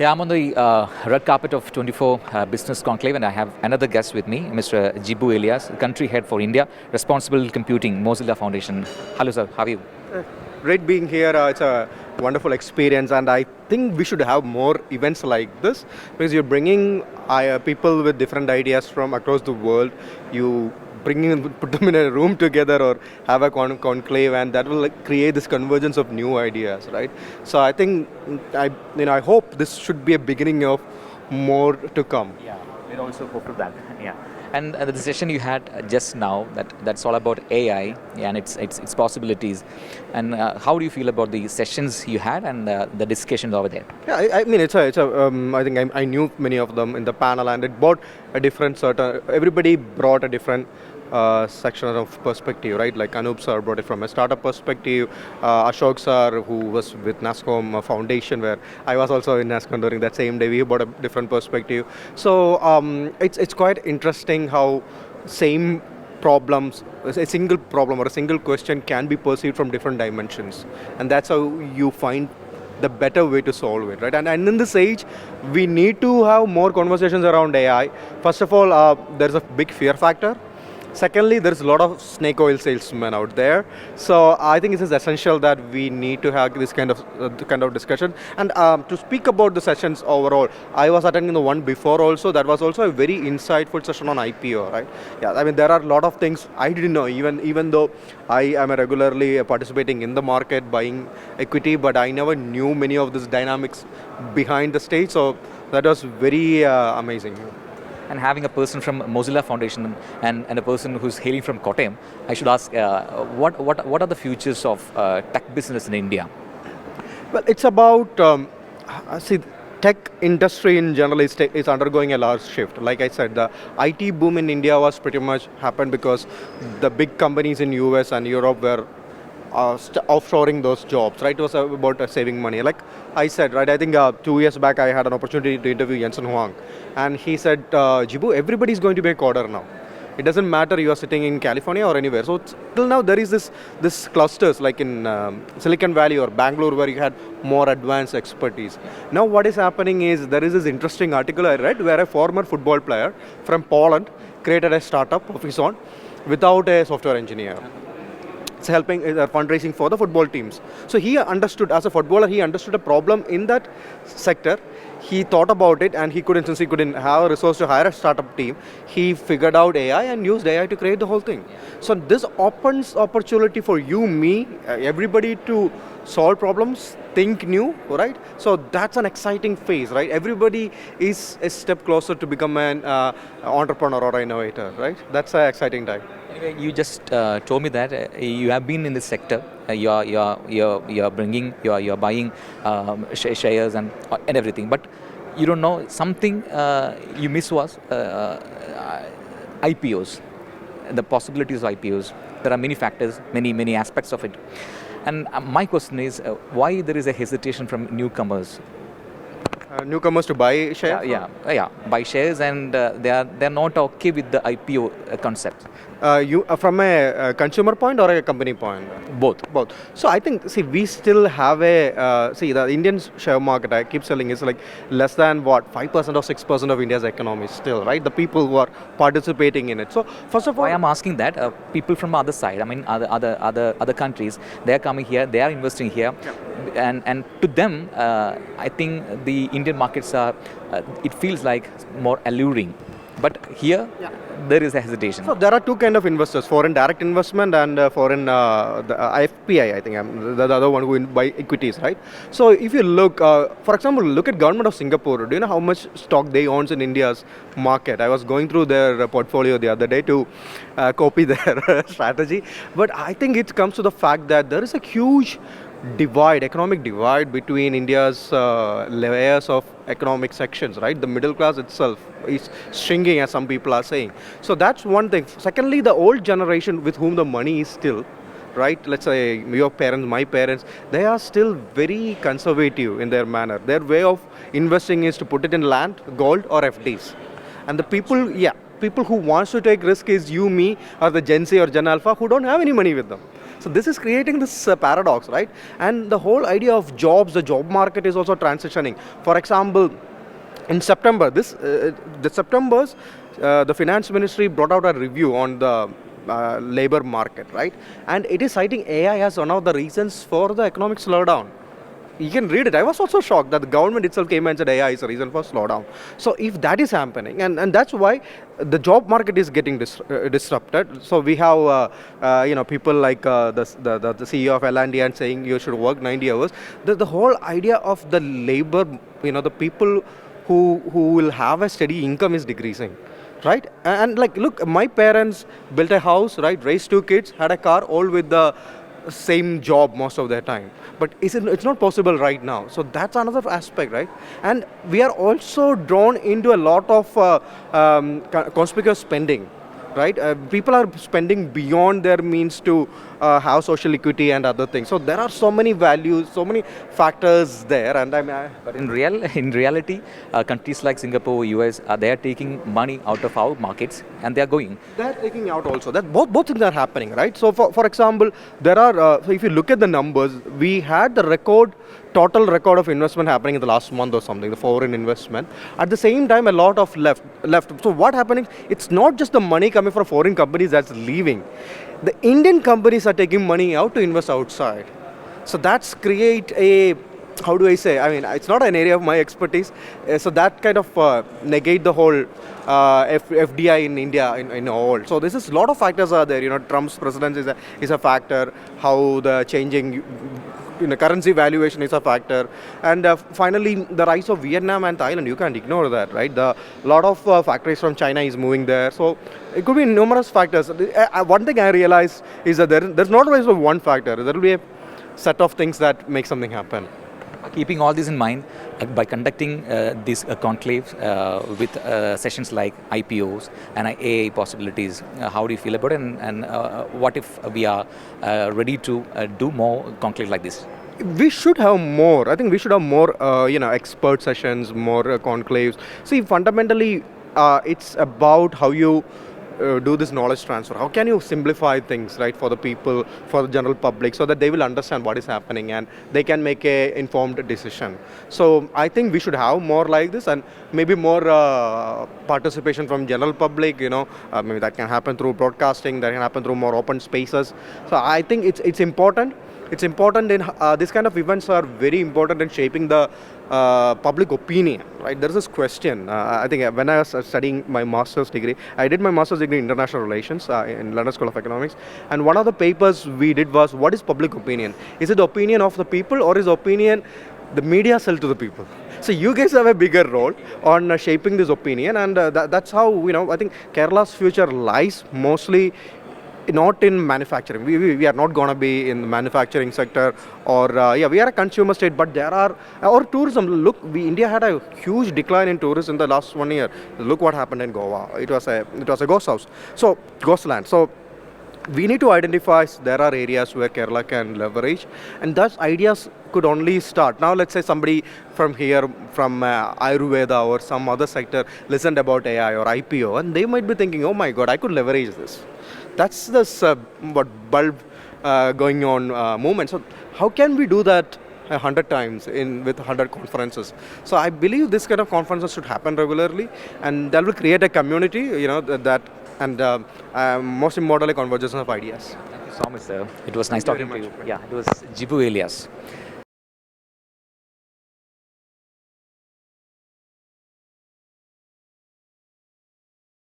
Yeah, I'm on the red carpet of 24 Business Conclave, and I have another guest with me, Mr. Jibu Elias, country head for India, responsible computing, Mozilla Foundation. Hello, sir. How are you? Great being here. It's a wonderful experience, and I think we should have more events like this because you're bringing people with different ideas from across the world. You put them in a room together or have a conclave, and that will create this convergence of new ideas, right? So I think I hope this should be a beginning of more to come. Yeah, we're also hopeful that. Yeah. And the session you had just now, that's all about AI and its possibilities. And how do you feel about the sessions you had and the discussions over there? Yeah, I mean, I think I knew many of them in the panel, and it brought a different everybody brought a different section of perspective, right? Like Anup sir brought it from a startup perspective, Ashok sir, who was with NASCOM Foundation, where I was also in NASCOM during that same day, we brought a different perspective. So it's quite interesting how same problems, a single problem or a single question can be perceived from different dimensions, and that's how you find the better way to solve it, right? And in this age, we need to have more conversations around AI. First of all, there's a big fear factor. Secondly, there's a lot of snake oil salesmen out there. So I think it is essential that we need to have this kind of discussion. And to speak about the sessions overall, I was attending the one before also. That was also a very insightful session on IPO, right? Yeah, I mean, there are a lot of things I didn't know, even though I am regularly participating in the market, buying equity, but I never knew many of these dynamics behind the stage. So that was very amazing. And having a person from Mozilla Foundation and a person who's hailing from Kottayam, I should ask, what are the futures of tech business in India? Well, it's about, see, tech industry in general is undergoing a large shift. Like I said, the IT boom in India was pretty much happened because the big companies in US and Europe were offshoring those jobs, right? It was about saving money. Like I said, right, I think 2 years back I had an opportunity to interview Jensen Huang, and he said, Jibu, everybody's going to be a coder now. It doesn't matter you are sitting in California or anywhere. So till now there is this clusters like in Silicon Valley or Bangalore where you had more advanced expertise. Now what is happening is there is this interesting article I read where a former football player from Poland created a startup of his own without a software engineer. It's helping fundraising for the football teams. So he understood, as a footballer, he understood a problem in that sector. He thought about it, and since he couldn't have a resource to hire a startup team, he figured out AI and used AI to create the whole thing. So this opens opportunity for you, me, everybody to solve problems, think new, right? So that's an exciting phase, right? Everybody is a step closer to become an entrepreneur or innovator, right? That's an exciting time. Anyway, you just told me that you have been in this sector. You're buying shares and everything, but you don't know something you miss was IPOs, the possibilities of IPOs. There are many factors, many aspects of it, and my question is why there is a hesitation from newcomers. Newcomers to buy shares? Yeah, buy shares, and they're not okay with the IPO concept. You from a consumer point or a company point? Both. So I think, we still have the Indian share market, I keep selling, is like less than 5% or 6% of India's economy still, right? The people who are participating in it. So first of all, why I'm asking that, people from the other side, I mean other countries, they are coming here, they are investing here, and to them, I think the Indian markets are, it feels like more alluring. But here, there is a hesitation. So there are two kind of investors: foreign direct investment and foreign the IFPI. I think the other one who buy equities, right? So if you look, for example, look at government of Singapore. Do you know how much stock they owns in India's market? I was going through their portfolio the other day to copy their strategy, but I think it comes to the fact that there is a huge economic divide between India's layers of economic sections, right? The middle class itself is shrinking, as some people are saying. So that's one thing. Secondly, the old generation with whom the money is still, right? Let's say your parents, my parents, they are still very conservative in their manner. Their way of investing is to put it in land, gold, or FDs. And the people who wants to take risk is you, me, or the Gen Z or Gen Alpha who don't have any money with them. So this is creating this paradox, right? And the whole idea of jobs, the job market is also transitioning. For example, in September, the finance ministry brought out a review on the labor market, right? And it is citing AI as one of the reasons for the economic slowdown. You can read it. I was also shocked that the government itself came and said AI is a reason for slowdown. So if that is happening, and that's why the job market is getting disrupted. So we have people like the CEO of L&D and saying you should work 90 hours. The whole idea of the labor, the people who will have a steady income is decreasing. Right? And like, look, my parents built a house, right? Raised 2 kids, had a car, all with the same job most of their time. But it's not possible right now. So that's another aspect, right? And we are also drawn into a lot of conspicuous spending. Right? People are spending beyond their means to have social equity and other things. So there are so many values, so many factors there. And but in reality, countries like Singapore, US, they are taking money out of our markets and they are going. They are taking out also. That both things are happening, right? So for example, there are. So if you look at the numbers, we had the total record of investment happening in the last month or something, the foreign investment. At the same time, a lot of left. So what happening? It's not just the money coming from foreign companies that's leaving. The Indian companies are taking money out to invest outside. So that's create a, how do I say? I mean, it's not an area of my expertise. So that kind of negate the whole FDI in India in all. So this is a lot of factors are there. Trump's presidency is a factor. How the changing currency valuation is a factor, and finally the rise of Vietnam and Thailand. You can't ignore that, right? The lot of factories from China is moving there, so it could be numerous factors. One thing I realized is that there's not always one factor. There will be a set of things that make something happen. Keeping all this in mind, by conducting these conclaves with sessions like IPOs and AI possibilities, how do you feel about it? And what if we are ready to do more conclaves like this? We should have more. I think we should have more, expert sessions, more conclaves. See, fundamentally, it's about how you do this knowledge transfer. How can you simplify things, right, for the people, for the general public, so that they will understand what is happening and they can make a informed decision. So I think we should have more like this, and maybe more participation from general public. Maybe that can happen through broadcasting, that can happen through more open spaces. So I think it's important. It's important in this kind of events are very important in shaping the public opinion, right? There's this question. I think when I was studying my master's degree, I did my master's degree in international relations in London School of Economics, and one of the papers we did was, what is public opinion? Is it the opinion of the people, or is opinion the media sell to the people? So you guys have a bigger role on shaping this opinion, and that's how I think Kerala's future lies mostly not in manufacturing. We are not going to be in the manufacturing sector, or we are a consumer state, but there are, or tourism. Look, India had a huge decline in tourism in the last 1 year. Look what happened in Goa. It was a ghost house. So ghost land. So we need to identify there are areas where Kerala can leverage, and thus ideas could only start. Now let's say somebody from here, from Ayurveda or some other sector, listened about AI or IPO, and they might be thinking, oh my God, I could leverage this. That's this bulb going on movement. So how can we do that 100 times with 100 conferences? So I believe this kind of conferences should happen regularly, and that will create a community, and most importantly, convergence of ideas. Thank you so much, sir. It was nice talking to you. Yeah, it was Jibu Elias.